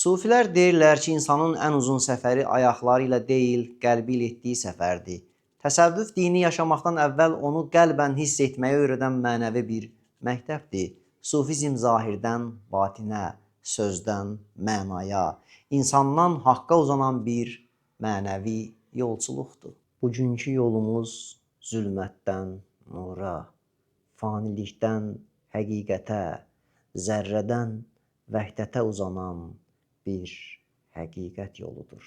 Sufilər deyirlər ki, insanın ən uzun səfəri ayaqları ilə deyil, qəlbi ilə etdiyi səfərdir. Təsəvvüf dini yaşamaqdan əvvəl onu qəlbən hiss etməyi öyrədən mənəvi bir məktəbdir. Sufizm zahirdən batinə, sözdən mənaya, insandan haqqa uzanan bir mənəvi yolçuluqdur. Bugünkü yolumuz zülmətdən nura, fanilikdən həqiqətə, zərrədən vəhdətə uzanan bir həqiqət yoludur.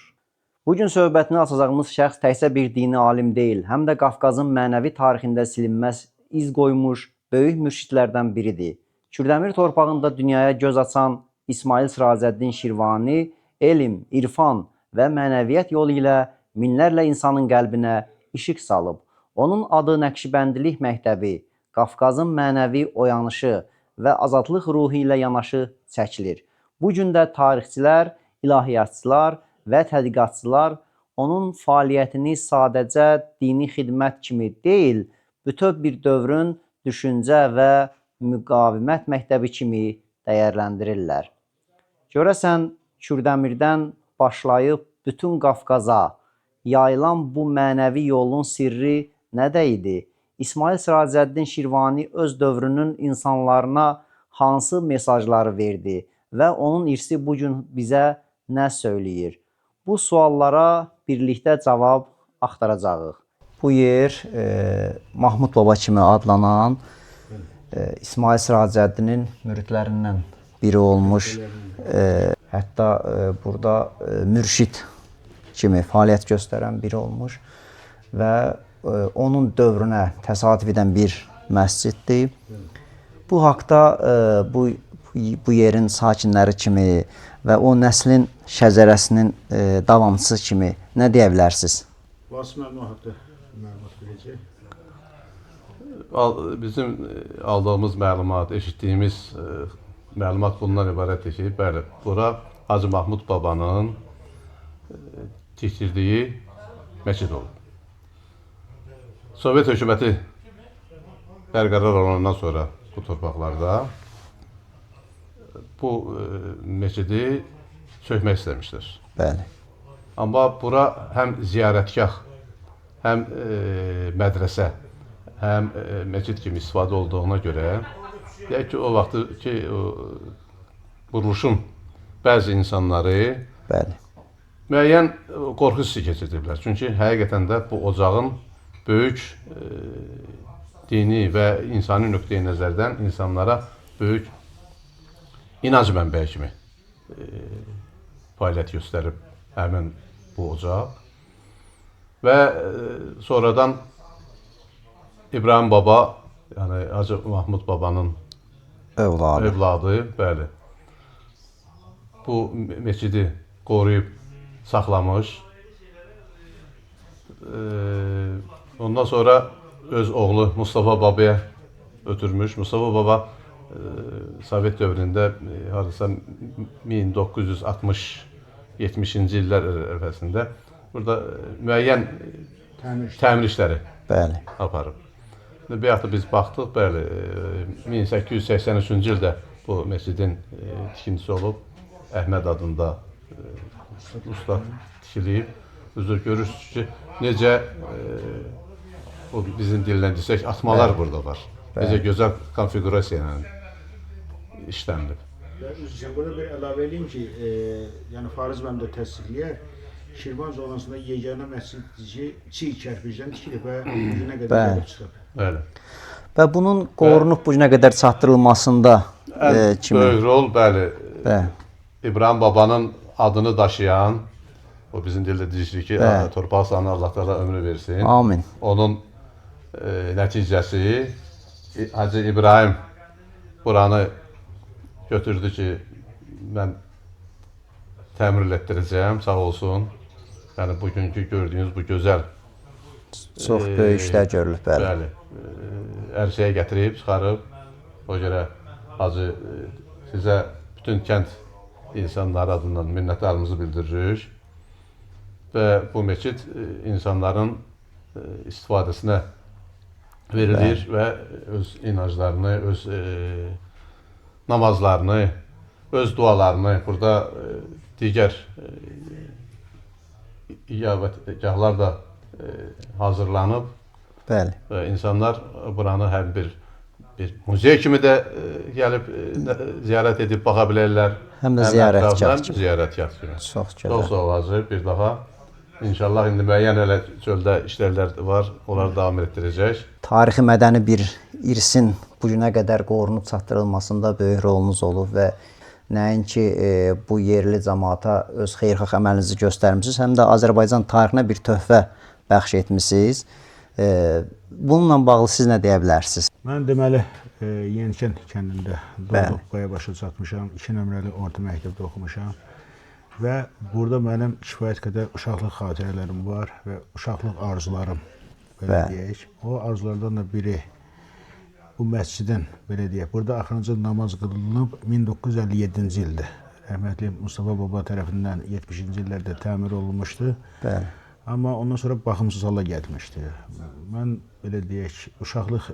Bugün söhbətini açacağımız şəxs təkcə bir dini alim deyil, həm də Qafqazın mənəvi tarixində silinməz iz qoymuş böyük mürşidlərdən biridir. Kürdəmir torpağında dünyaya göz açan İsmail Siracəddin Şirvani elm, irfan və mənəviyyat yolu ilə minlərlə insanın qəlbinə işıq salıb. Onun adı Nəqşibəndilik məktəbi, Qafqazın mənəvi oyanışı və azadlıq ruhu ilə yanaşı çəkilir. Bu gün də tarixçilər, ilahiyyatçılar və tədqiqatçılar onun fəaliyyətini sadəcə dini xidmət kimi deyil, bütöv bir dövrün düşüncə və müqavimət məktəbi kimi dəyərləndirirlər. Görəsən, Kürdəmirdən başlayıb bütün Qafqaza yayılan bu mənəvi yolun sirri nədə idi? İsmail Siracəddin Şirvani öz dövrünün insanlarına hansı mesajları verdi və onun irsi bugün bizə nə söyləyir? Bu suallara birlikdə cavab axtaracağıq. Bu yer Mahmud Baba kimi adlanan İsmail Siracəddinin müridlərindən biri olmuş, hətta burada mürşid kimi fəaliyyət göstərən biri olmuş və onun dövrünə təsadüf edən bir məsciddir. Bu haqda bu yerin sakinləri kimi və o nəslin şəcərəsinin davamçısı kimi nə deyə bilərsiniz? Vasif müəllim haqqında məlumat verəcək. Bizim aldığımız məlumat, eşitdiyimiz məlumat bundan ibarətdir ki, bəli, bura Hacı Mahmud Babanın tikdirdiyi məscid olub. Sovet hökuməti bərqərar olandan sonra bu torpaqlarda bu məscidi sökmək istəmişdir. Bəli. Amma bura həm ziyarətgah, həm mədrəsə, həm məscid kimi istifadə olduğuna görə, deyək ki, o vaxtı ki, quruluşun bəzi insanları Bəli. müəyyən qorxu hissi keçirdilər. Çünki həqiqətən də bu ocağın böyük dini və insani nöqteyi nəzərdən insanlara böyük inanc mənbəyi kimi fəaliyyət göstərib həmin bu ocaq. Və sonradan İbrahim Baba, yəni Hacı Mahmud Babanın övladı, bəli, bu məscidi qoruyub saxlamış. Ondan sonra öz oğlu Mustafa Babaya ötürmüş. Mustafa Baba Sovet dövründə hardasa 1960-70-ci illər ərzində burada müəyyən təmir işləri aparıb. Bayaq da biz baxdıq, bəli, 1883-cü ildə bu məscidin tikintisi olub. Əhməd adında usta tikilib. Görürsünüz ki, necə bizim dillə desək, atmalar burada var. Necə gözəl konfigurasiya ilə işlənilib. Burada bir əlavə edeyim ki, yəni Fariz müəllim də təsdiqləyər, Şirvan zonasında yeganə məscid çiy kərpicdən tikilib və bugünə qədər gəlib çıxıb. Bəli. Və bunun qorunub bu günə qədər çatdırılmasında böyük rol, bəli, İbrahim Babanın adını daşıyan, o bizim dildə deyirik ki, torpaq sahəni Allah təala ömrü versin. Amin. Onun nəticəsi Hacı İbrahim buranı götürdü ki, mən təmir etdirəcəyəm, sağ olsun. Yəni, bugünkü gördüyünüz bu gözəl çox böyük işlər görülüb, bəli. Bəli, ərsəyə gətirib, çıxarıb. O görə Hacı, sizə bütün kənd insanları adından minnətdarlığımızı bildiririk. Və bu məscid insanların istifadəsinə verilir və öz inanclarını, öz namazlarını öz dualarını burada digər icabətgahlar da hazırlanıb. Bəli. Və insanlar buranı həm bir muzey kimi də gəlib ziyarət edib baxa bilərlər. Həm də ziyarətgah kimi. Ziyarətgah kimi. Çox gözəl. Çox sağ olacaq bir daha. İnşallah indi müəyyən elə çöldə işlərlər var, onları davam etdirəcək. Tarixi mədəni bir irsin bu günə qədər qorunub çatdırılmasında böyük rolunuz olub və nəinki bu yerli cəmaata öz xeyirxah əməlinizi göstərmisiniz, həm də Azərbaycan tarixinə bir töhfə bəxş etmisiniz. Bununla bağlı siz nə deyə bilərsiniz? Mən deməli Yenikənd kəndində doğulub, qaya başa çatmışam, 2 nömrəli orta məktəbdə oxumuşam. Və burada mənim kifayət qədər uşaqlıq xatirələrim var və uşaqlıq arzularım, belə deyək. O arzulardan da biri bu məscidin, belə deyək, burada axırıncı namaz qılınıb 1957-ci ildə. Rəhmətli Mustafa Baba tərəfindən 70-ci illərdə təmir olunmuşdu. Bəli. Amma ondan sonra baxımsız hala gəlmişdi. Mən belə deyək, uşaqlıq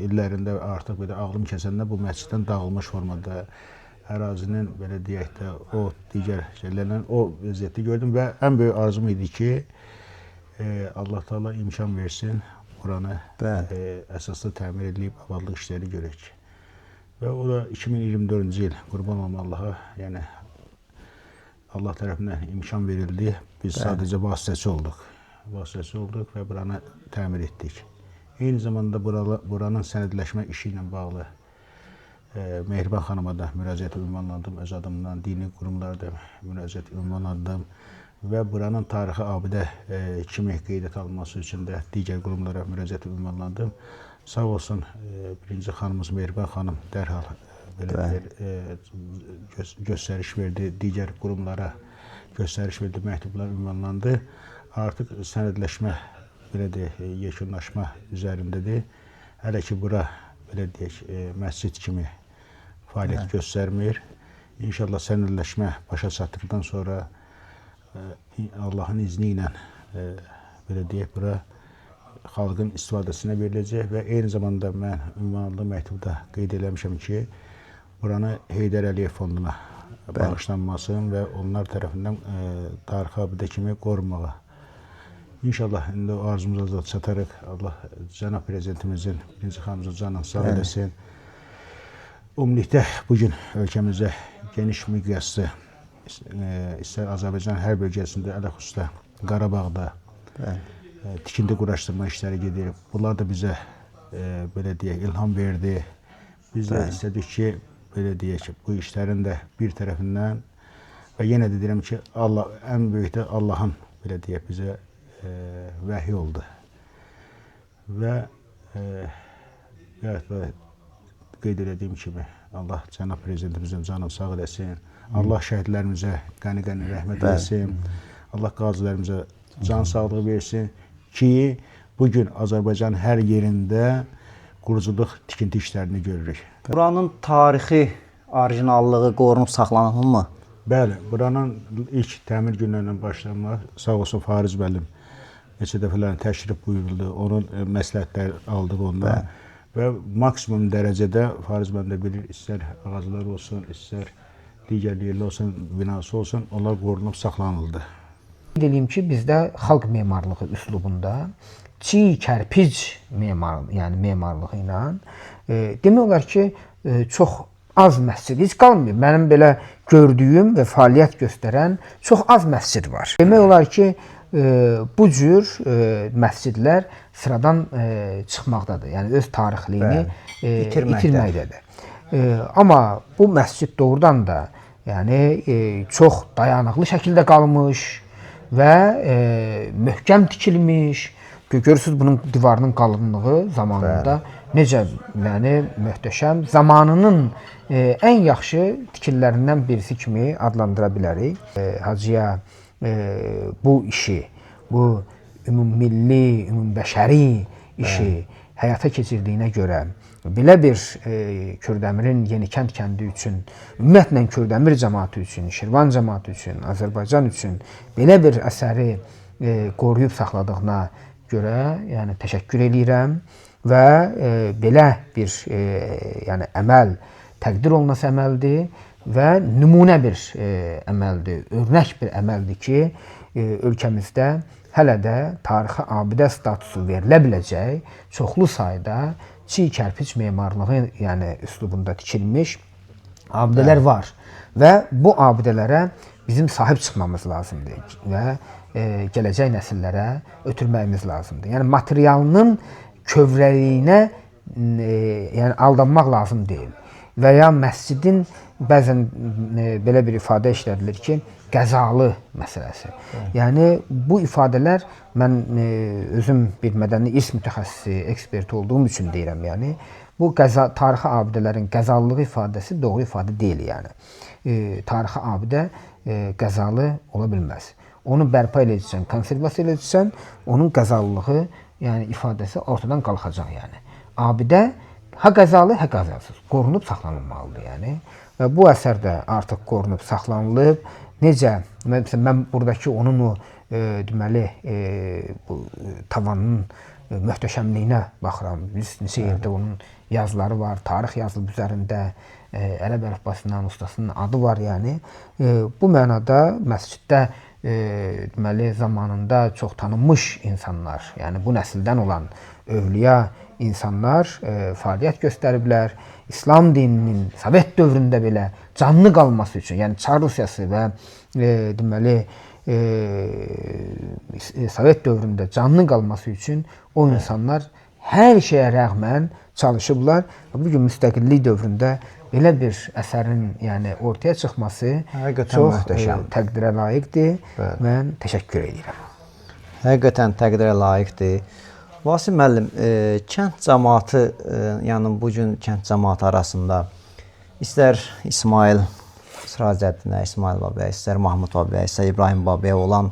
illərində artıq belə ağlım kəsəndə bu məsciddən dağılmış formada ərazinin belə deyək də o digər şeylərlə o vəziyyəti gördüm və ən böyük arzum idi ki, Allah Taala imkan versin buranı əsaslı təmir edilib abadlıq işləri görək. Və o da 2024-cü il, qurban olma Allaha, yəni Allah tərəfindən imkan verildi. Biz sadəcə vasitəçi olduq. Vasitəçi olduq və buranı təmir etdik. Eyni zamanda buranın sənədləşmə işi ilə bağlı Mehriban xanıma da müraciət ünvanladım, öz adımdan, dini qurumlarda müraciət ünvanladım və buranın tarixi abidə kimi qeydət alınması üçün də digər qurumlara müraciət ünvanladım. Sağ olsun, birinci xanımız Mehriban xanım dərhal göstəriş verdi, digər qurumlara göstəriş verdi, məktublar ünvanlandı. Artıq sənədləşmə, belə deyək, yekunlaşma üzərindədir. Hələ ki, bura, belə deyək, məscid kimi fəaliyyət göstərmir. İnşallah sənədləşmə başa çatdıqdan sonra Allahın izni ilə belə deyək, bura xalqın istifadəsinə veriləcək və eyni zamanda mən ünvanlı məktubda qeyd eləmişəm ki, buranı Heydər Əliyev fonduna bağışlanmasın və onlar tərəfindən tarixi abidə kimi qorunmağa. İnşallah indi o arzumuza da çatarıq. Allah cənab prezidentimizin, birinci xanımızın canını sağ eləsin. Ümumilikdə bugün ölkəmizdə geniş miqyaslı, istər Azərbaycan hər bölgəsində, ələxüsusda Qarabağda tikinti quraşdırma işləri gedir. Bunlar da bizə belə deyək, ilham verdi. Biz də istədik ki, belə deyək, bu işlərin də bir tərəfindən və yenə də deyirəm ki, ən böyük də Allahın belə deyək, bizə vəhy oldu. Və qeyd elədiyim kimi, Allah cənab prezidentimizin canını sağ eləsin. Allah şəhidlərimizə qəni-qəni rəhmət eləsin. Allah qazilərimizə can sağlığı versin ki, bugün Azərbaycan hər yerində quruculuq, tikinti işlərini görürük. Buranın tarixi orijinallığı qorunub saxlanılmı? Bəli, buranın ilk təmir günlərindən başlanma, sağ olsun Fariz müəllim neçə dəfələrin təşrif buyuruldu, onun məsləhətləri aldıq ondan. Və maksimum dərəcədə Fariz müəllim də bilir, istər ağaclar olsun, istər digər yerli olsun, binası olsun, onlar qorunub saxlanıldı. Deyim ki, bizdə xalq memarlığı üslubunda çiy kərpic memarlığı ilə demək olar ki, çox az məscid, heç qalmıyor. Mənim belə gördüyüm və fəaliyyət göstərən çox az məscid var. Demək olar ki, bu cür məscidlər sıradan çıxmaqdadır. Yəni öz tarixliyini itirməkdədir. Amma bu məscid doğrudan da çox dayanıqlı şəkildə qalmış və möhkəm tikilmiş. Görürsünüz, bunun divarının qalınlığı zamanında necə möhtəşəm, zamanının ən yaxşı tikililərindən birisi kimi adlandıra bilərik. Hacıya bu işi, bu ümummilli, ümumbəşəri işi həyata keçirdiyinə görə belə bir Kürdəmirin Yenikənd kəndi üçün, ümumiyyətlə Kürdəmir cəmaatı üçün, Şirvan cəmaatı üçün, Azərbaycan üçün belə bir əsəri qoruyub saxladığına görə təşəkkür edirəm və belə bir əməl təqdir olunası əməldir və nümunə bir əməldir, örnək bir əməldir ki, ölkəmizdə hələ də tarixi abidə statusu verilə biləcək çoxlu sayda çiy kərpic memarlığı, yəni üslubunda tikilmiş abidələr var və bu abidələrə bizim sahib çıxmamız lazımdır və gələcək nəsillərə ötürməyimiz lazımdır. Yəni materialının kövrəliyinə yəni aldanmaq lazım deyil. Və ya məscidin bəzən belə bir ifadə işlədilir ki, qəzalı məsələsi. Yəni bu ifadələr mən özüm bir mədəni irs mütəxəssisi, eksperti olduğum üçün deyirəm. Yəni bu tarixi abidələrin qəzalılığı ifadəsi doğru ifadə deyil yəni. Tarixi abidə qəzalı ola bilməz. Onu bərpa edəcəksən, konservasiya edəcəksən, onun qəzalılığı, yəni ifadəsi ortadan qalxacaq yəni. Abidə ha qəzalı, ha qəzalsız qorunub saxlanılmalıdır yəni. Və bu əsər də artıq qorunub saxlanılıb. Necə mən buradakı onun o deməli bu tavanının möhtəşəmliyinə baxıram. Biz neçə yerdə onun yazıları var, tarix yazılıb üzərində, ərəb əlifbasından ustasının adı var yəni. Bu mənada məsciddə deməli zamanında çox tanınmış insanlar, yəni bu nəsildən olan övliya insanlar fəaliyyət göstəriblər. İslam dininin Sovet dövründə belə canlı qalması üçün, yəni Çar Rusiyası və deməli Sovet dövründə canlı qalması üçün o insanlar hər şeyə rəğmən çalışıblar. Bu gün müstəqillik dövründə belə bir əsərin yəni ortaya çıxması çox təqdirə layiqdir. Mən təşəkkür edirəm. Həqiqətən təqdirə layiqdir. Vasim müəllim, kənd cəmaatı, yəni bu gün kənd cəmaatı arasında istər İsmail Siracəddinə, İsmail Babaya, istər Mahmud Babaya, istər İbrahim Babaya olan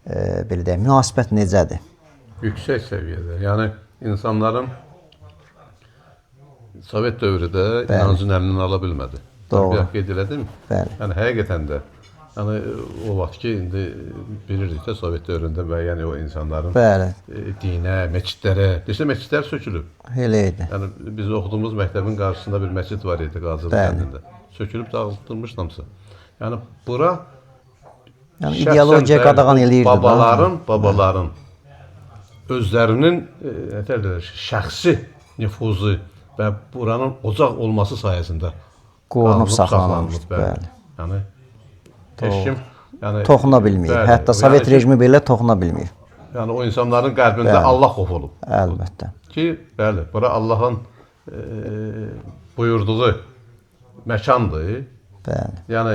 belə deyək, münasibət necədir? Yüksək səviyyədə. Yəni insanların Sovet dövründə inancın əlindən ala bilmədi. Doğru. Qeyd elədim. Bəli. Yəni həqiqətən də o vaxt ki, indi bilirdik də Sovet dövründə müəyyən o insanların dinə, məscidlərə, desə məscidlər sökülüb. Elə idi. Yəni biz oxuduğumuz məktəbin qarşısında bir məscid var idi Qazılıq kəndində. Sökülüb dağıtılmışdı hamısı. Yəni bura ideologiya qadağan eləyirdi. Babaların özlərinin şəxsi nüfuzu və buranın ocaq olması sayəsində qorunub saxlanmışdı. Yəni heç kim toxuna bilmir. Hətta Sovet rejimi belə toxuna bilmir. Yəni o insanların qəlbində Allah xofu olub. Əlbəttə. Ki, bəli, bura Allahın buyurduğu məkandır. Bəli. Yəni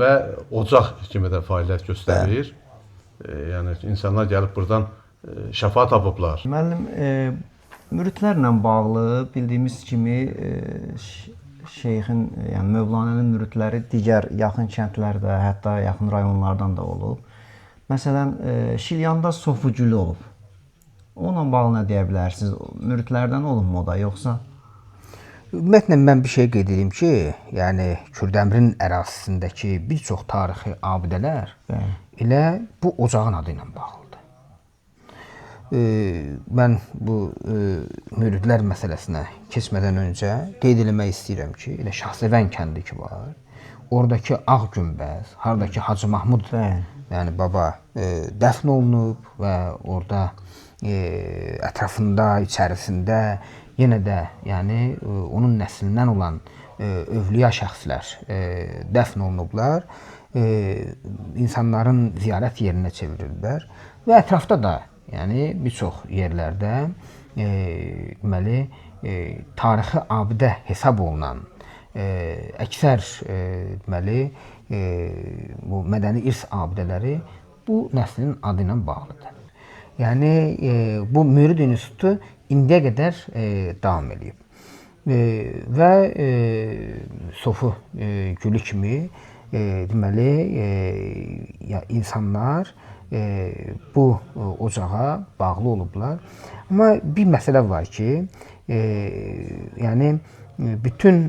və ocaq kimi də fəaliyyət göstərir. Yəni insanlar gəlib buradan şəfa tapıblar. Müəllim, müridlərlə bağlı bildiyimiz kimi şeyxin, yəni Mövlanənin müridləri digər yaxın kəndlərdə, hətta yaxın rayonlardan da olub. Məsələn, Şilyanda Sofuculu olub. Onunla bağlı nə deyə bilərsiniz? Müridlərdən olubmu o da, yoxsa? Ümumiyyətlə, mən bir şey qeyd edeyim ki, yəni Kürdəmirin ərazisindəki bir çox tarixi abidələr elə bu ocağın adı ilə bağlıdır. Mən bu müridlər məsələsinə keçmədən öncə qeyd eləmək istəyirəm ki, elə Şahsevən kəndi ki var, oradakı Ağ Günbəz, haradakı Hacı Mahmud yəni baba dəfn olunub və orada ətrafında, içərisində yenə də yəni onun nəslindən olan övliya şəxslər dəfn olunublar, insanların ziyarət yerinə çevriliblər və ətrafda da yəni bir çox yerlərdə deməli tarixi abidə hesab olunan əksər deməli bu mədəni irs abidələri bu nəslin adı ilə bağlıdır. Yəni bu Mürid İnstitutu indiyə qədər davam edib. Və Sofu Gülü kimi deməli insanlar bu ocağa bağlı olublar. Amma bir məsələ var ki, yəni bütün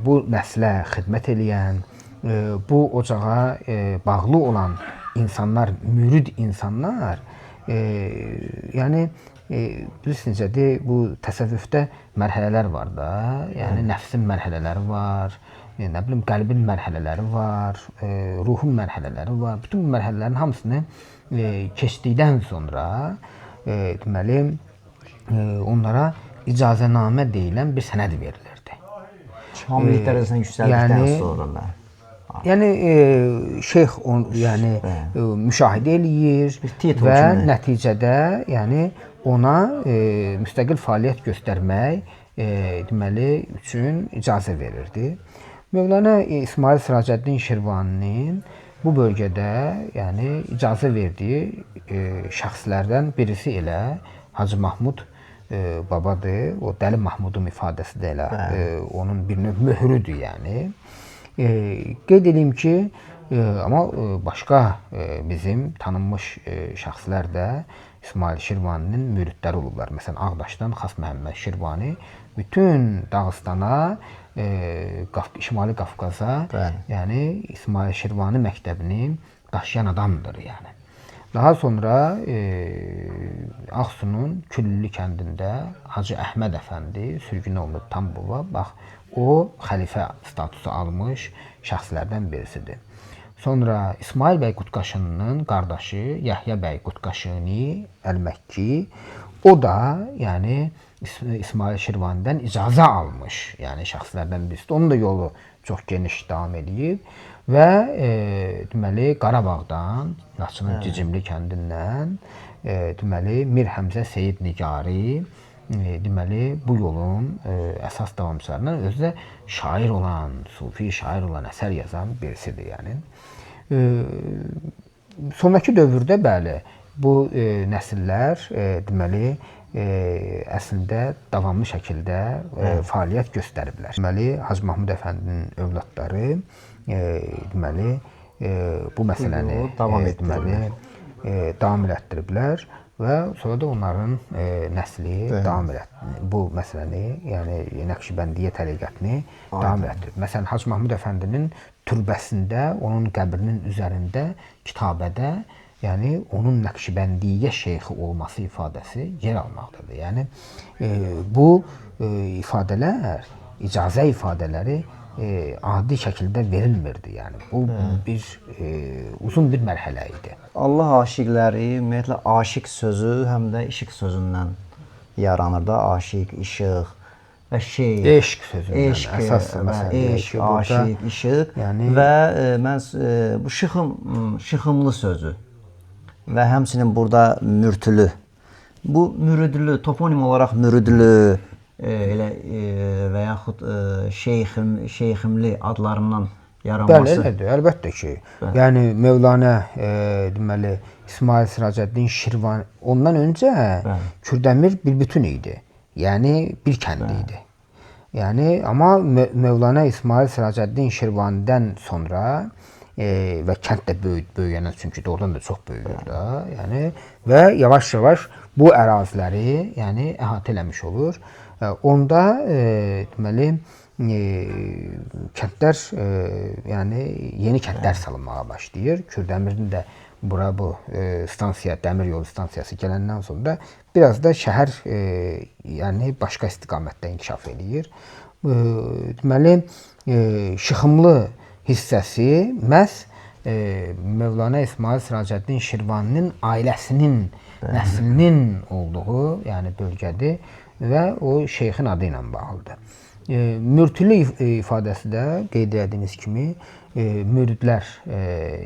bu nəslə xidmət edən, bu ocağa bağlı olan insanlar, mürid insanlar, yəni bilirsiniz necədir, bu təsəvvüfdə mərhələlər var da, yəni nəfsin mərhələləri var, nə bilim qəlbin mərhələləri var, ruhun mərhələləri var. Bütün bu mərhələlərin hamısını keçdikdən sonra deməli onlara icazənamə deyilən bir sənəd verilirdi. Kamillik dərəcəsinə yüksəldikdən sonra mən. Yəni şeyx müşahidə eləyir və nəticədə yəni ona müstəqil fəaliyyət göstərmək deməli üçün icazə verirdi. Mövlana İsmail Siracəddin Şirvaninin bu bölgədə yəni icazə verdiyi şəxslərdən birisi elə Hacı Mahmud babadır. O Dəli Mahmudun ifadəsi də elə onun bir növ möhrüdür yəni. Qeyd edeyim ki, amma başqa bizim tanınmış şəxslər də İsmail Şirvaninin müridləri olublar. Məsələn, Ağdaşdan Xas Məhəmməd Şirvani bütün Dağıstana, Şimali Qafqaza, yəni İsmail Şirvani məktəbini daşıyan adamdır yəni. Daha sonra Ağsunun Küllülü kəndində Hacı Əhməd Əfəndi sürgün olunub Tambova, bax o xəlifə statusu almış şəxslərdən birisidir. Sonra İsmail bəy Qutqaşınının qardaşı Yəhya bəy Qutqaşini Əl-Məkki, o da yəni İsmail Şirvanidən icazə almış, yəni şəxslərdən birisidir. Onun da yolu çox geniş davam edib və deməli Qarabağdan, Laçının Cicimli kəndindən deməli Mir Həmzə Seyid Nigari deməli bu yolun əsas davamçılarından, özü də şair olan, sufi şair olan, əsər yazan birisidir yəni. Sonrakı dövrdə bəli bu nəsillər deməli əslində davamlı şəkildə fəaliyyət göstəriblər. Deməli Hacı Mahmud Əfəndinin övladları deməli bu məsələni davam elətdiriblər və sonra da onların nəsli davam elətdirib bu məsələni, yəni Nəqşibəndiyə təriqətini davam elətdirib. Məsələn, Hacı Mahmud Əfəndinin türbəsində, onun qəbrinin üzərində kitabədə yəni onun Nəqşibəndiyə şeyxi olması ifadəsi yer almaqdadır. Yəni bu ifadələr, icazə ifadələri adi şəkildə verilmirdi. Yəni bu bir uzun bir mərhələ idi. Allah aşiqləri ümumiyyətlə aşiq sözü həm də işıq sözündən yaranır da. Aşiq, işıq və şeyx. Eşq sözündən əsas məsələ. Eşq, aşiq, işıq və mən bu şıxımlı sözü və həmçinin burada mürtülü. Bu müridlü, toponim olaraq müridlü elə və yaxud şeyximli adlarından yaranması. Bəli, elədir, əlbəttə ki. Yəni Mövlana deməli İsmail Siracəddin Şirvan ondan öncə Kürdəmir bir bütün idi. Yəni bir kənd idi. Yəni amma Mövlana İsmail Siracəddin Şirvanidən sonra və kənd də böyüyəndən, çünki doğrudan da çox böyüyür da, yəni və yavaş-yavaş bu əraziləri yəni əhatə eləmiş olur. Onda deməli kəndlər yəni yeni kəndlər salınmağa başlayır. Kürdəmirin də bura bu stansiya, dəmir yolu stansiyası gələndən sonra biraz da şəhər yəni başqa istiqamətdə inkişaf eləyir. Deməli şıxımlı hissəsi məhz Mövlana İsmail Siracəddin Şirvaninin ailəsinin, nəslinin olduğu yəni bölgədir və o şeyxin adı ilə bağlıdır. Mürtülü ifadəsi də qeyd etdiyiniz kimi müridlər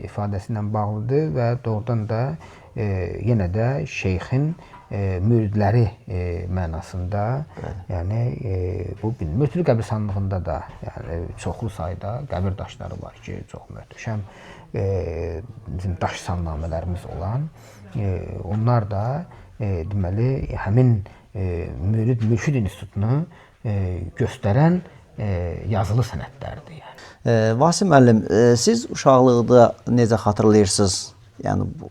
ifadəsi ilə bağlıdır və doğrudan da yenə də şeyxin müridləri mənasında, yəni bu Mürtülü qəbirstanlığında da yəni çoxlu sayda qəbir daşları var ki, çox möhtəşəm bizim daş salnamələrimiz olan, onlar da deməli həmin Mürid Mürşid İnstitutunu göstərən yazılı sənədlərdir yəni. Vasim müəllim, siz uşaqlıqda necə xatırlayırsınız? Yəni bu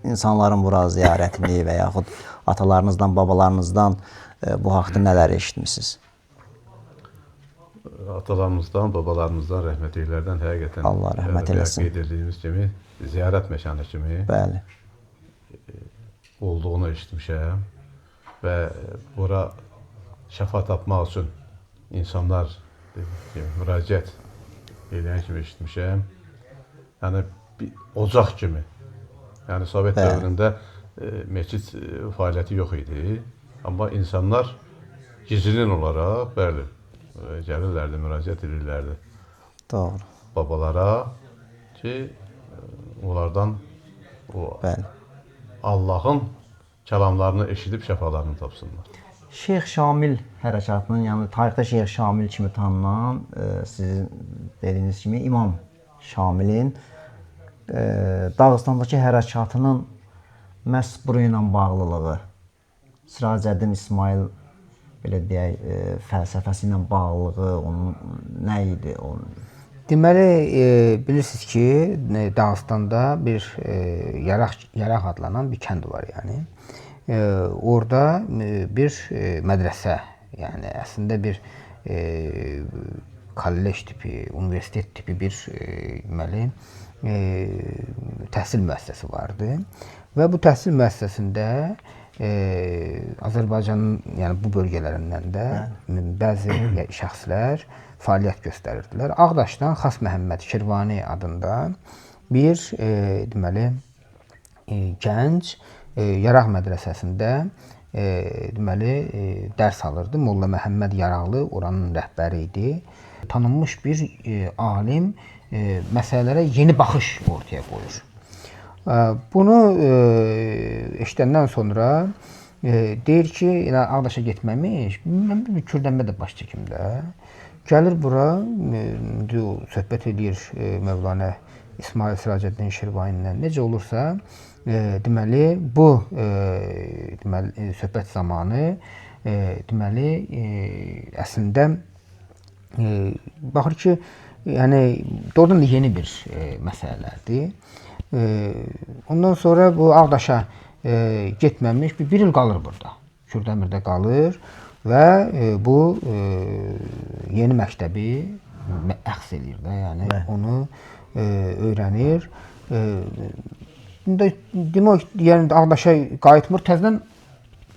insanların bura ziyarətini və yaxud atalarınızdan, babalarınızdan bu haqda nələr eşitmisiniz? Atalarımızdan, babalarımızdan, rəhmətliklərdən həqiqətən Allah rəhmət eləsin. Qeyd etdiyimiz kimi ziyarət məkanı kimi Bəli. olduğunu eşitmişəm və bura şəfa tapmaq üçün insanlar müraciət eləyən kimi eşitmişəm. Yəni bir ocaq kimi. Yəni Sovet dövründə məscid fəaliyyəti yox idi. Amma insanlar gizlin olaraq, bəli, gəlirlərdi, müraciət edirlərdi. Doğru. Babalara ki, onlardan o Bəli. Allahın kəlamlarını eşidib şəfalarını tapsınlar. Şeyx Şamil hərəkatının, yəni tarixdə Şeyx Şamil kimi tanınan, sizin dediyiniz kimi İmam Şamilin Dağıstandakı hərəkatının məhz buru ilə bağlılığı, Siracəddin İsmail belə deyək, fəlsəfəsi ilə bağlılığı, onun nə idi? Deməli, bilirsiniz ki, Dağıstanda bir Yaraq adlanan bir kənd var, yəni. Orada bir mədrəsə, yəni əslində bir kollec tipi, universitet tipi bir deməli təhsil müəssisəsi vardı və bu təhsil müəssisəsində Azərbaycanın, yəni bu bölgələrindən də bəzi şəxslər fəaliyyət göstərirdilər. Ağdaşdan Xas Məhəmməd Şirvani adında bir deməli gənc Yaraq mədrəsəsində deməli dərs alırdı. Molla Məhəmməd Yaraqlı oranın rəhbəri idi. Tanınmış bir alim məsələlərə yeni baxış ortaya qoyur. Bunu eşidəndən sonra deyir ki, Ağdaşa getməmiş, mən bir Kürdəmə də baş çəkim də. Gəlir bura, söhbət edir Mövlana İsmail Siracəddin Şirvani ilə. Necə olursa, deməli, bu söhbət zamanı deməli, əslində baxır ki, yəni doğrudan da yeni bir məsələlərdir. Ondan sonra bu Ağdaşa getməmiş, bir il qalır burada. Kürdəmirdə qalır və bu yeni məktəbi əxs edir də, yəni onu öyrənir. Demək, yəni Ağdaşa qayıtmır, təzədən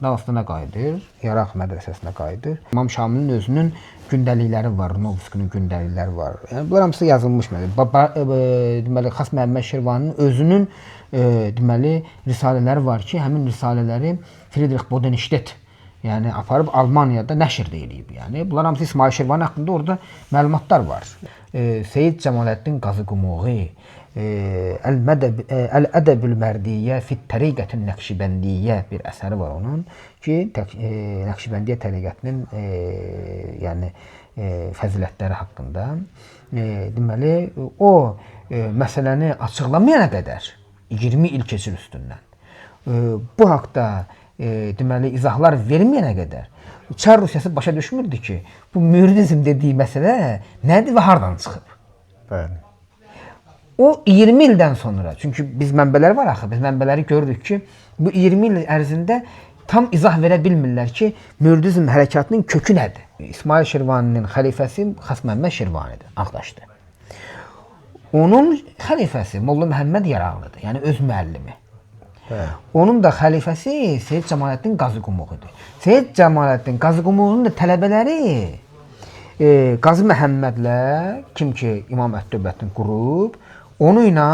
Dağıstana qayıdır, Yaraq mədrəsəsinə qayıdır. İmam Şamilin özünün gündəlikləri var, Runovskinin gündəlikləri var. Yəni bunlar hamısı yazılmış deməli Xas Məhəmməd Şirvaninin özünün deməli risalələri var ki, həmin risalələri Friedrich Bodenstedt yəni aparıb Almaniyada nəşr edilib. Yəni bunlar hamısı İsmail Şirvani haqqında orada məlumatlar var. Seyid Cəmaləddin Qazıqumuği Əl-Ədəbül Mərdiyyə fit-Təriqətin Nəqşibəndiyyə bir əsəri var onun ki, Nəqşibəndiyyə təriqətinin yəni fəzilətləri haqqında deməli o məsələni açıqlamayana qədər 20 il keçir üstündən. Bu haqda deməli izahlar verməyənə qədər Çar Rusiyası başa düşmürdü ki, bu müridizm dediyi məsələ nədir və hardan çıxıb? Bəli. O 20 ildən sonra, çünki biz mənbələr var axı, biz mənbələri görürük ki, bu 20 il ərzində tam izah verə bilmirlər ki, müridizm hərəkatının kökü nədir? İsmail Şirvaninin xəlifəsi Xas Məhəmməd Şirvanidir, Ağdaşdır. Onun xəlifəsi Molla Məhəmməd Yaraqlıdır, yəni öz müəllimi. Onun da xəlifəsi Seyid Cəmaləddin Qazıqumuğudur. Seyid Cəmaləddin Qazıqumuğunun da tələbələri Qazı Məhəmmədlə, kim ki İmam Ət-Dövlətini qurub, onu ilə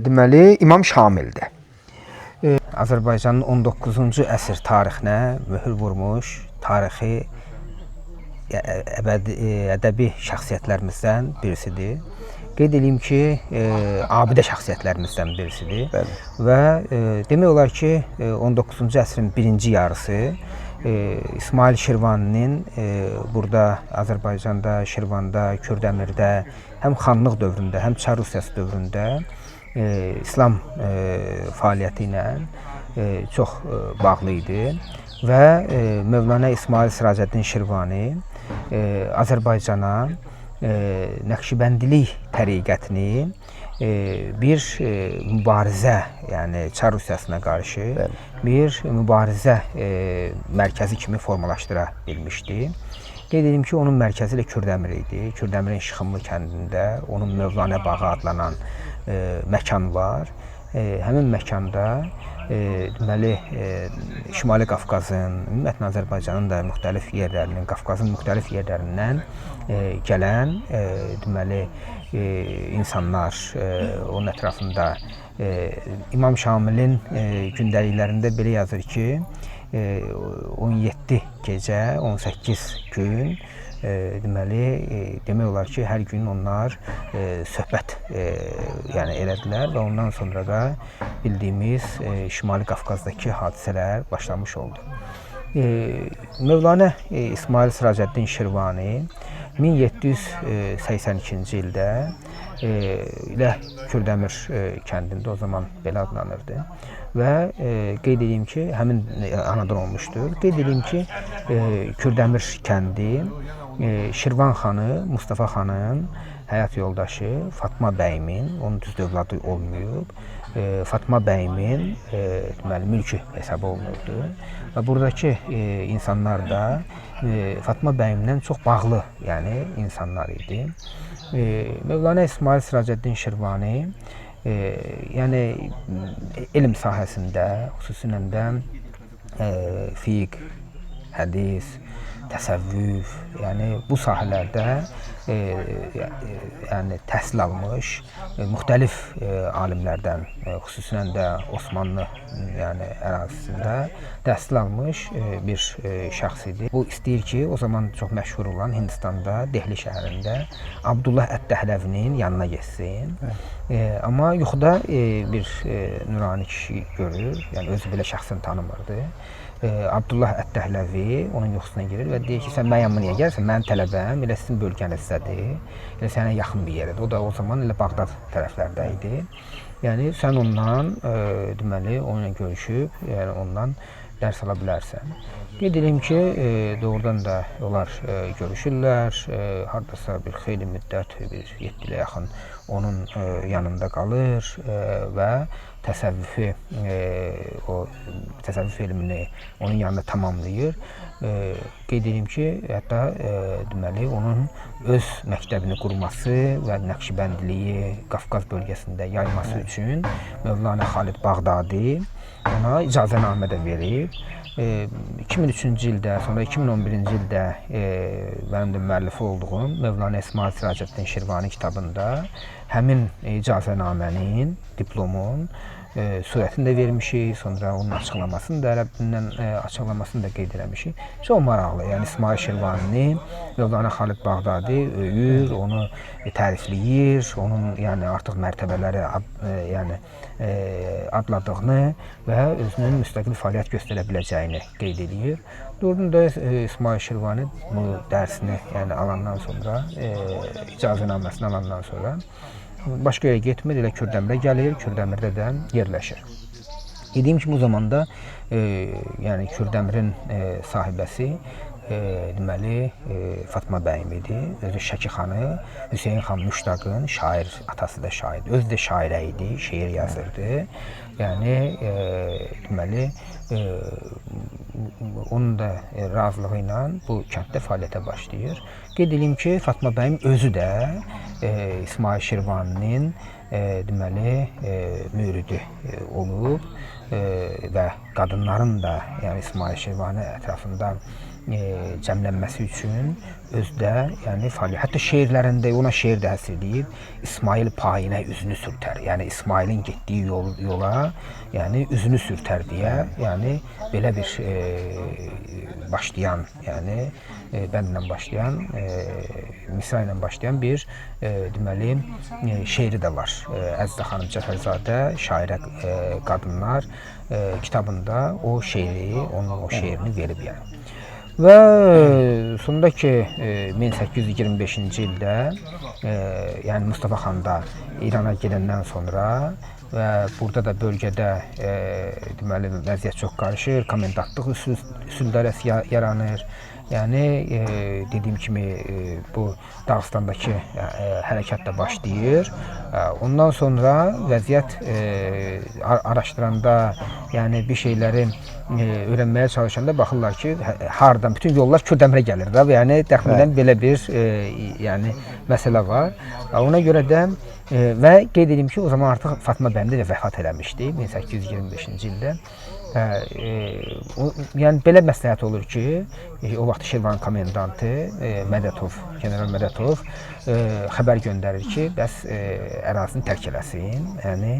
deməli İmam Şamildir. Azərbaycanın 19-cu əsr tarixinə möhür vurmuş tarixi ədəbi şəxsiyyətlərimizdən birisidir. Qeyd edeyim ki, abidə şəxsiyyətlərimizdən birisidir. Bəli. Və demək olar ki, 19-cu əsrin birinci yarısı İsmail Şirvaninin burada Azərbaycanda, Şirvanda, Kürdəmirdə həm xanlıq dövründə, həm Çar Rusiyası dövründə İslam fəaliyyəti ilə çox bağlı idi və Mövlana İsmail Siracəddin Şirvani Azərbaycana Nəqşibəndilik təriqətini bir mübarizə, yəni Çar Rusiyasına qarşı bir mübarizə mərkəzi kimi formalaşdıra bilmişdi. Qeyd edim ki, onun mərkəzi ilə Kürdəmir idi. Kürdəmirin Şıxımlı kəndində onun Mövlana bağı adlanan məkan var. Həmin məkanda deməli Şimali Qafqazın, ümumiyyətlə Azərbaycanın da müxtəlif yerlərinin, Qafqazın müxtəlif yerlərindən gələn deməli insanlar onun ətrafında İmam Şamilin gündəliklərində belə yazır ki, 17 gecə, 18 gün deməli demək olar ki, hər gün onlar söhbət yəni elədilər və ondan sonra da bildiyimiz Şimali Qafqazdakı hadisələr başlamış oldu. Mövlana İsmail Siracəddin Şirvani 1782-ci ildə ilə Kürdəmir kəndində, o zaman belə adlanırdı və qeyd edeyim ki, həmin anadan olmuşdur. Qeyd edeyim ki, Kürdəmir kəndi Şirvan xanı Mustafa xanın həyat yoldaşı Fatma bəyimin, onun düz övladı olmayıb, Fatma bəyimin deməli mülkü hesab olunurdu və buradakı insanlar da Fatma bəyimdən çox bağlı, yəni insanlar idi. Mövlana İsmail Siracəddin Şirvani yəni elm sahəsində, xüsusilə də fiqh, hədis, təsəvvüf, yəni bu sahələrdə yəni təhsil almış müxtəlif alimlərdən, xüsusilə də Osmanlı yəni ərazisində təhsil almış bir şəxs idi. Bu istəyir ki, o zaman çox məşhur olan Hindistanda, Dehli şəhərində Abdullah Ət-Təhləvinin yanına getsin. Amma yuxuda bir nurani kişi görür, yəni özü belə şəxsən tanımırdı. Abdullah Ət-Təhləvi onun yuxusuna girir və deyir ki, sən mənim yanıma niyə gəlirsən? Mənim tələbəm elə sizin bölgənizdədir, elə sənə yaxın bir yerdir. O da o zaman elə Bağdad tərəflərdə idi. Yəni sən ondan deməli onunla görüşüb, yəni ondan dərs ala bilərsən. Qeyd edeyim ki, doğrudan da onlar görüşürlər, hardasa bir xeyli müddət, bir 7 ilə yaxın onun yanında qalır və təsəvvüfü, o təsəvvüf elmini onun yanında tamamlayır. Qeyd edeyim ki, hətta deməli onun öz məktəbini qurması və Nəqşibəndiliyi Qafqaz bölgəsində yayması üçün Mövlana Xalid Bağdadi ona icazənamə də verib. 2003-cü ildə, sonra 2011-ci ildə mənim də müəllifi olduğum Mövlana İsmail Siracəddin Şirvani kitabında həmin icazənamənin, diplomun surətini də vermişik, sonra onun açıqlamasını da ərəbindən açıqlamasını da qeyd eləmişik. Çox maraqlı, yəni İsmail Şirvanini Mövlana Xalid Bağdadi öyür, onu tərifləyir, onun yəni artıq mərtəbələri yəni adladığını və özünün müstəqil fəaliyyət göstərə biləcəyini qeyd edir. Doğrudan da İsmail Şirvani bu dərsini yəni alandan sonra, icazənaməsini alandan sonra başqa yerə getmir, elə Kürdəmirə gəlir, Kürdəmirdə də yerləşir. Dediyim kimi, bu zamanda yəni Kürdəmirin sahibəsi deməli Fatma bəyim idi. Özü Şəki xanı, Hüseyn xan Müştaqın şair, atası da şair, özü də şairə idi, şeir yazırdı. Yəni deməli onun da razılığı ilə bu kənddə fəaliyyətə başlayır. Qeyd edeyim ki, Fatma bəyim özü də İsmail Şirvaninin deməli müridi olub və qadınların da yəni İsmail Şirvani ətrafında cəmlənməsi üçün özü də yəni fəaliyyət. Hətta şeirlərində ona şeir də həsr edib. İsmail payinə üzünü sürtər. Yəni İsmailin getdiyi yola yəni üzünü sürtər deyə, yəni belə bir başlayan, yəni bəndlə başlayan, misra ilə başlayan bir deməli şeiri də var. Əzidə xanım Cəfərzadə şairə qadınlar kitabında o şeiri, onun o şeirini verib yəni. Və sonunda ki 1825-ci ildə yəni Mustafa xan da İrana gedəndən sonra və burada da bölgədə deməli vəziyyət çox qarışır, komendantlıq üsulları yaranır Yəni dediyim kimi bu Dağıstandakı hərəkat da başlayır. Ondan sonra vəziyyət araşdıranda, yəni bir şeyləri öyrənməyə çalışanda baxırlar ki, hardan bütün yollar Kürdəmirə gəlir də. Yəni təxminən belə bir yəni məsələ var. Ona görə də və qeyd edim ki, o zaman artıq Fatma bəndə də vəfat eləmişdi 1825-ci ildə. Yəni belə məsləhət olur ki, o vaxt Şirvan komendantı Mədətov, general Mədətov xəbər göndərir ki, bəs ərazini tərk eləsin, yəni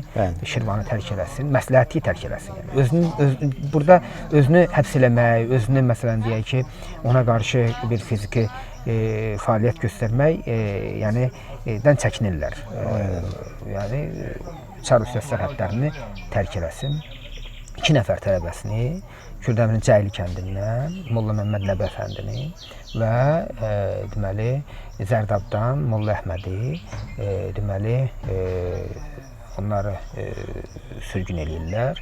Şirvanı tərk eləsin, məsləhəti tərk eləsin. Yəni burada özünü həbs eləmək, özünü məsələn deyək ki, ona qarşı bir fiziki fəaliyyət göstərmək, yəni dən çəkinirlər. Yəni Çar Rusiya sərhədlərini tərk eləsin. 2 nəfər tələbəsini Kürdəmirin Cəyli kəndindən Molla Məmməd Nəbi əfəndini və deməli Zərdabdan Molla Əhmədi deməli onları sürgün eləyirlər.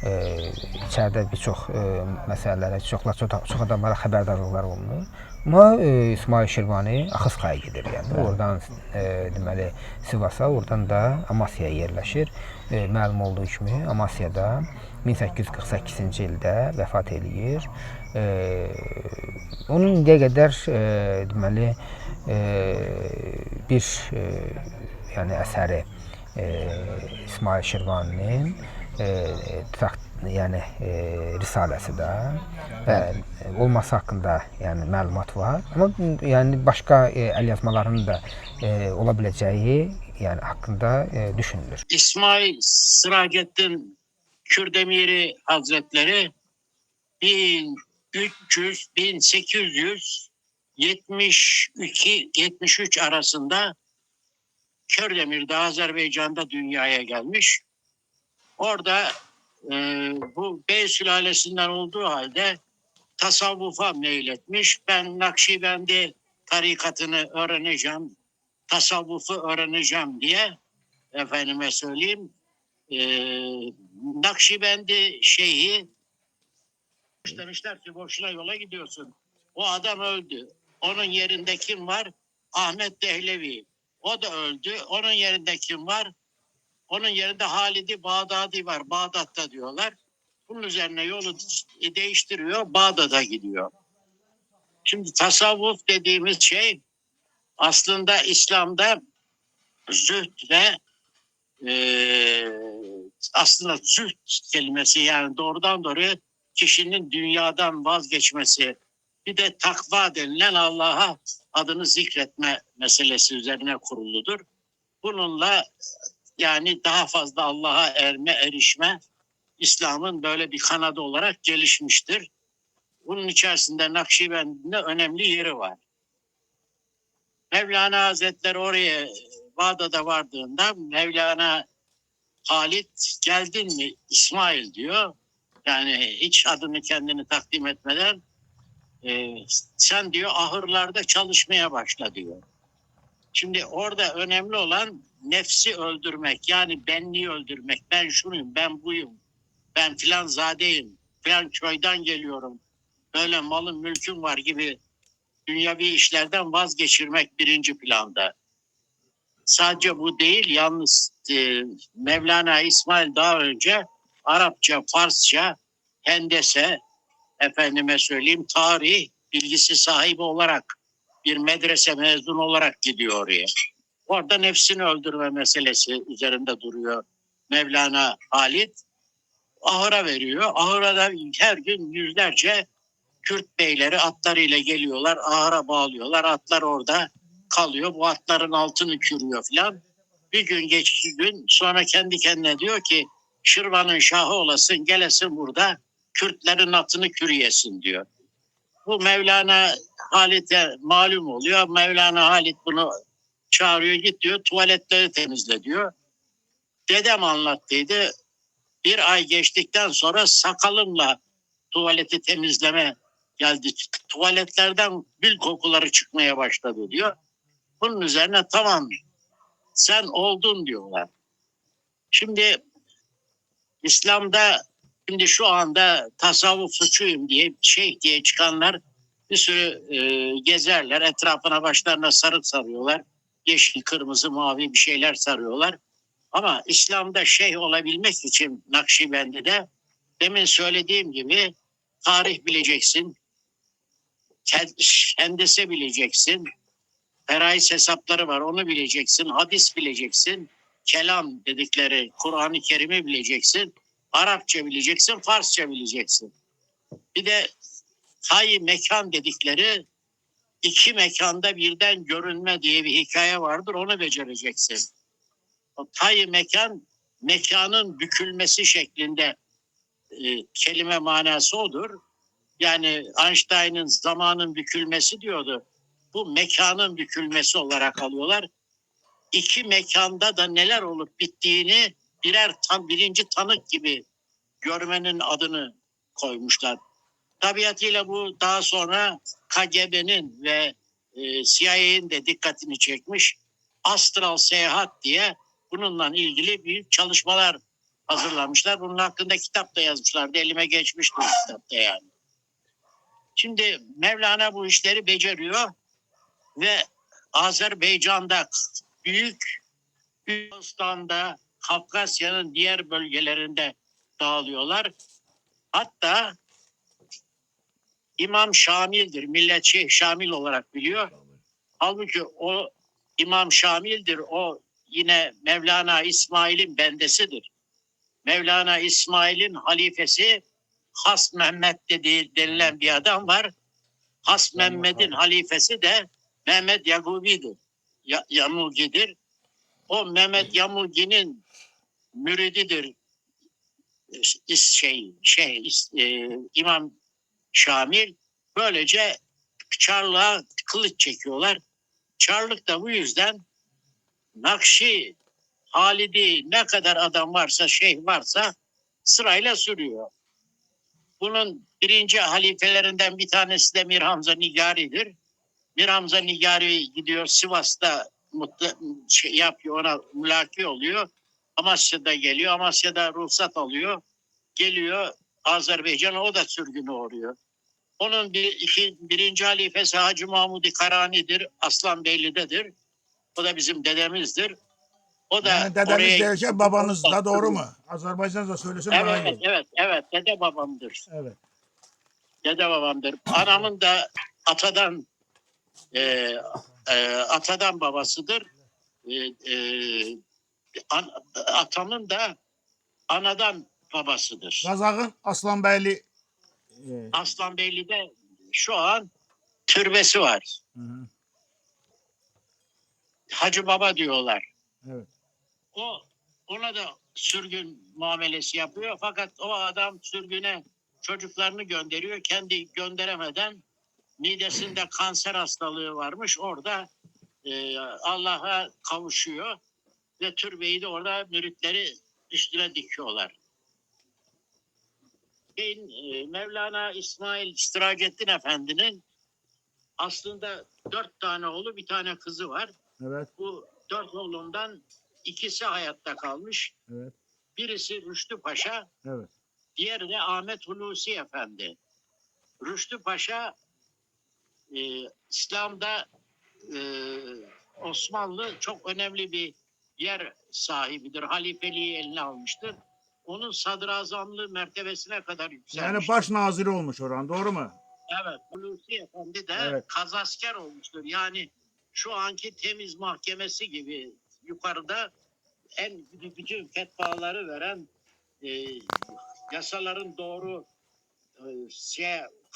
İçəridə bir çox məsələlərə, çox adamlara xəbərdarlıqlar olunur. Amma İsmail Şirvani Axıskaya gedir, yəni oradan deməli Sivasa, oradan da Amasyaya yerləşir. Məlum olduğu kimi Amasyada 1848-ci ildə vəfat eləyir. Onun indiyə qədər deməli bir yəni əsəri İsmail Şirvaninin yəni risaləsi də olması haqqında yəni məlumat var. Amma yəni başqa əlyazmaların da ola biləcəyi yəni haqqında düşünülür. İsmail Sıracettin Kürdemiri Hazretleri 1300-1872-73 arasında Kördemir'de, Azerbaycan'da dünyaya gelmiş. Orada bu Bey sülalesinden olduğu halde tasavvufa meyletmiş. Ben Nakşibendi tarikatını öğreneceğim, tasavvufu öğreneceğim diye efendime söyleyeyim. Nakşibendi şeyhi demişler ki boşuna yola gidiyorsun. O adam öldü. Onun yerinde kim var? Ahmet Dehlevi. O da öldü. Onun yerinde kim var? Onun yerinde Halid-i Bağdadi var. Bağdat'ta diyorlar. Bunun üzerine yolu değiştiriyor. Bağdat'a gidiyor. Şimdi tasavvuf dediğimiz şey aslında İslam'da zühd ve aslında zühd kelimesi, yani doğrudan doğruya kişinin dünyadan vazgeçmesi, bir de takva denilen Allah'a adını zikretme meselesi üzerine kuruludur. Bununla yani daha fazla Allah'a erişme İslam'ın böyle bir kanadı olarak gelişmiştir. Bunun içerisinde Nakşibendi'nin önemli yeri var. Mevlana Hazretleri oraya Bağdat'a vardığında Mevlana Halit geldin mi İsmail diyor. Yani hiç adını kendini takdim etmeden sen diyor ahırlarda çalışmaya başla diyor. Şimdi orada önemli olan nefsi öldürmek, yani benliği öldürmek. Ben şunuyum, ben buyum, ben filan zadeyim, filan köyden geliyorum, böyle malım mülküm var gibi dünyavi işlerden vazgeçirmek birinci planda. Sadece bu değil, yalnız Mevlana İsmail daha önce Arapça, Farsça, hendese, efendime söyleyeyim tarih bilgisi sahibi olarak bir medrese mezunu olarak gidiyor oraya. Orada nefsini öldürme meselesi üzerinde duruyor Mevlana Halit. Ahıra veriyor. Ahıra da her gün yüzlerce Kürt beyleri atlarıyla geliyorlar. Ahıra bağlıyorlar. Atlar orada kalıyor. Bu atların altını kürüyor filan. Bir gün geçti gün, sonra kendi kendine diyor ki Şirvan'ın şahı olasın, gelesin burada Kürtlerin atını kürüyesin diyor. Bu Mevlana Halit'e malum oluyor. Mevlana Halit bunu çağırıyor, git diyor, tuvaletleri temizle diyor. Dedem anlattıydı. Bir ay geçtikten sonra sakalımla tuvaleti temizleme geldi. Tuvaletlerden gül kokuları çıkmaya başladı diyor. Bunun üzerine tamam sen oldun diyorlar. Şimdi İslam'da şimdi şu anda tasavvuf suçuyum diye şeyh diye çıkanlar Bir sürü gezerler. Etrafına başlarına sarık sarıyorlar. Yeşil, kırmızı, mavi bir şeyler sarıyorlar. Ama İslam'da şeyh olabilmek için Nakşibendi'de demin söylediğim gibi tarih bileceksin, hendese bileceksin, feraiz hesapları var onu bileceksin, hadis bileceksin, kelam dedikleri Kur'an-ı Kerim'i bileceksin, Arapça bileceksin, Farsça bileceksin. Bir de hay mekan dedikleri iki mekanda birden görünme diye bir hikaye vardır, onu becereceksin. O tay mekan, mekanın bükülmesi şeklinde kelime manası odur. Yani Einstein'ın zamanın bükülmesi diyordu. Bu mekanın bükülmesi olarak alıyorlar. İki mekanda da neler olup bittiğini birinci tanık gibi görmenin adını koymuşlar. Tabiatıyla bu daha sonra KGB'nin ve CIA'nin de dikkatini çekmiş. Astral seyahat diye bununla ilgili büyük çalışmalar hazırlamışlar. Bunun hakkında kitap da yazmışlardı. Elime geçmişti o kitapta yani. Şimdi Mevlana bu işleri beceriyor ve Azerbaycan'da büyük Yunanistan'da Kafkasya'nın diğer bölgelerinde dağılıyorlar. Hatta İmam Şamil'dir. Milletçi Şamil olarak biliyor. Halbuki o İmam Şamil'dir. O yine Mevlana İsmail'in bendesidir. Mevlana İsmail'in halifesi Has Mehmet denilen bir adam var. Has Mehmet'in halifesi de Mehmet Yagubi'dir. Yamugi'dir. O Mehmet Yamugi'nin mürididir. İmam Şamil. Böylece Çarlık'a kılıç çekiyorlar. Çarlık da bu yüzden Nakşi, Halidi ne kadar adam varsa, şeyh varsa sırayla sürüyor. Bunun birinci halifelerinden bir tanesi de Mir Hamza Nigari'dir. Mir Hamza Nigari gidiyor Sivas'ta yapıyor, ona mülaki oluyor. Amasya'da geliyor. Amasya'da ruhsat alıyor. Geliyor Azerbaycan'a, o da sürgüne uğruyor. Onun birinci halifesi Hacı Mahmud-i Karani'dir. Aslanbeyli'dedir. O da bizim dedemizdir. O da Yani dedeniz derken babanız da doğru mu? Azerbaycan'da söylesem daha iyi olur. Evet, dede babamdır. Evet. Dede babamdır. Anamın da atadan babasıdır. Atamın da anadan babasıdır. Kazak'ın Aslanbeyli. Aslanbeyli'de şu an türbesi var. Hı. Hacı Baba diyorlar. Evet. Ona da sürgün muamelesi yapıyor. Fakat o adam sürgüne çocuklarını gönderiyor. Kendi gönderemeden midesinde kanser hastalığı varmış. Orada Allah'a kavuşuyor ve türbeyi de orada müritleri üstüne dikiyorlar. Mevlana İsmail Siracettin Efendi'nin aslında 4 tane oğlu, bir tane kızı var. Evet. Bu 4 oğlundan ikisi hayatta kalmış. Evet. Birisi Rüştü Paşa, Evet. diğeri de Ahmet Hulusi Efendi. Rüştü Paşa İslam'da Osmanlı çok önemli bir yer sahibidir. Halifeliği eline almıştır. Onun sadrazamlığı mertebesine kadar yükselmiştir. Yani baş naziri olmuş oran, doğru mu? Evet. Hulusi Efendi de Evet. kazasker olmuştur. Yani şu anki temiz mahkemesi gibi yukarıda bütün fetvaları veren, yasaların doğru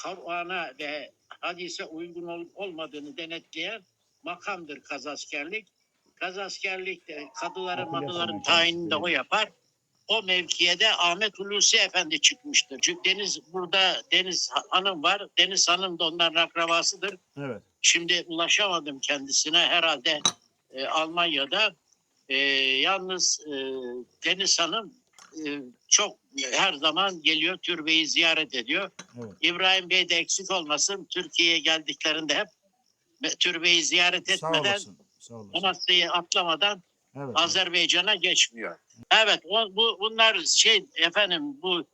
Kur'an'a ve hadise uygun olup olmadığını denetleyen makamdır kazaskerlik. Kazaskerlik de kadıların tayinini de o yapar. O mevkiye de Ahmet Hulusi Efendi çıkmıştır. Çünkü Deniz Hanım var. Deniz Hanım da onların akrabasıdır. Evet. Şimdi ulaşamadım kendisine, herhalde Almanya'da. Yalnız Deniz Hanım çok her zaman geliyor, türbeyi ziyaret ediyor. Evet. İbrahim Bey de eksik olmasın, Türkiye'ye geldiklerinde hep türbeyi ziyaret Sağ etmeden, olasın. Sağ olasın. Amasya'yı atlamadan Evet. Azerbaycan'a geçmiyor. Evet, bunlar efendim, bu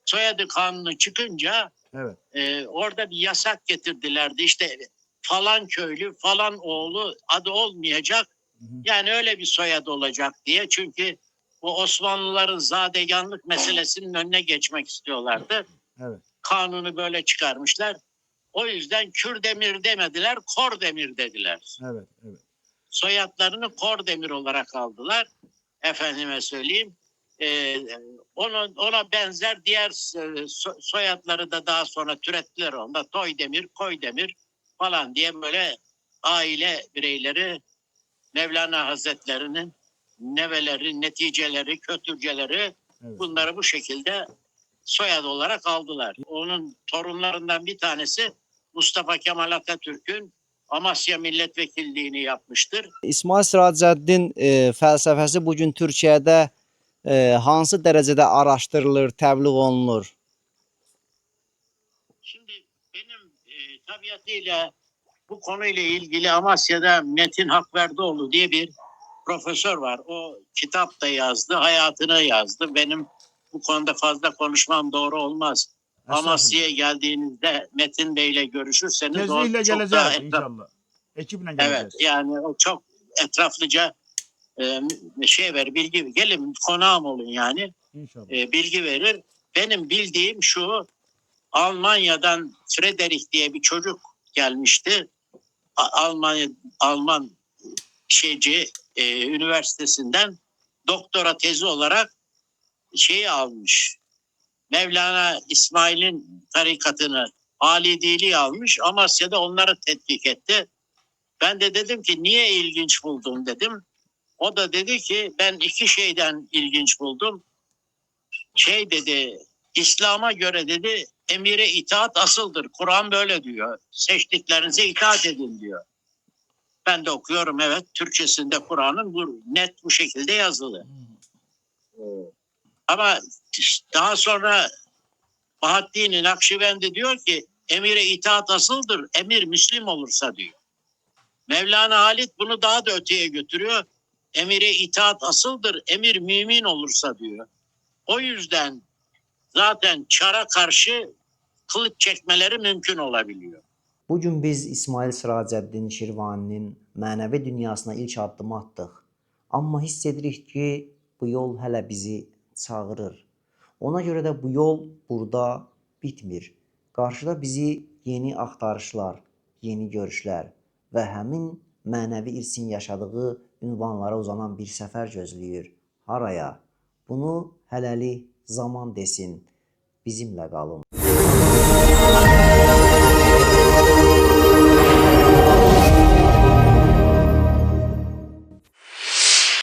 soyadı kanunu çıkınca Evet. Orada bir yasak getirdilerdi. İşte falan köylü, falan oğlu adı olmayacak. Yani öyle bir soyadı olacak diye. Çünkü bu Osmanlıların zadeganlık meselesinin önüne geçmek istiyorlardı. Evet. Kanunu böyle çıkarmışlar. O yüzden Kürdemir demediler, Kordemir dediler. Evet. Evet. Soyadlarını Kordemir olarak aldılar. Efendime söyleyeyim. Ona benzer diğer soyadları da daha sonra türettiler onda. Toydemir, Koydemir falan diye böyle aile bireyleri Mevlana Hazretleri'nin neveleri, neticeleri, kötürceleri Evet. bunları bu şekilde soyad olarak aldılar. Onun torunlarından bir tanesi Mustafa Kemal Atatürk'ün Amasya milletvekilliğini yapmıştır. İsmail Siracəddin fəlsəfəsi bu gün Türkiyədə hansı dərəcədə araşdırılır, təbliğ olunur? Şimdi benim tabiatıyla bu konuyla ilgili Amasya'da Metin Hakverdoğlu diye bir profesör var. O kitap da yazdı, hayatını yazdı. Benim bu konuda fazla konuşmam doğru olmaz. Amasya'ya geldiğinizde Metin Bey'le görüşürseniz o Tezliğiyle çok daha geleceğiz inşallah. Ekiple geleceğiz. Evet, yani o çok etraflıca bilgi gelin konağım olun yani İnşallah. bilgi verir. Benim bildiğim şu, Almanya'dan Friedrich diye bir çocuk gelmişti. Alman üniversitesinden doktora tezi olarak almış. Mevlana İsmail'in tarikatını, Halidiliği almış. Amasya'da onları tetkik etti. Ben de dedim ki niye ilginç buldun dedim. O da dedi ki ben iki şeyden ilginç buldum. Dedi, İslam'a göre dedi emire itaat asıldır. Kur'an böyle diyor. Seçtiklerinize itaat edin diyor. Ben de okuyorum, evet. Türkçesinde Kur'an'ın net bu şekilde yazılı. Ama daha sonra Bahattin Nakşibendi diyor ki emire itaat asıldır. Emir Müslim olursa diyor. Mevlana Halit bunu daha da öteye götürüyor. Emire itaat asıldır. Emir mümin olursa diyor. O yüzden zaten çara karşı kılıç çekmeleri mümkün olabiliyor. Bu gün biz İsmail Siracəddin Şirvaninin mənəvi dünyasına ilk addımı atdıq. Amma hiss edirik ki, bu yol hələ bizi çağırır. Ona görə də bu yol burada bitmir. Qarşıda bizi yeni axtarışlar, yeni görüşlər və həmin mənəvi irsin yaşadığı ünvanlara uzanan bir səfər gözləyir. Haraya? Bunu hələlik zaman desin. Bizimlə qalın.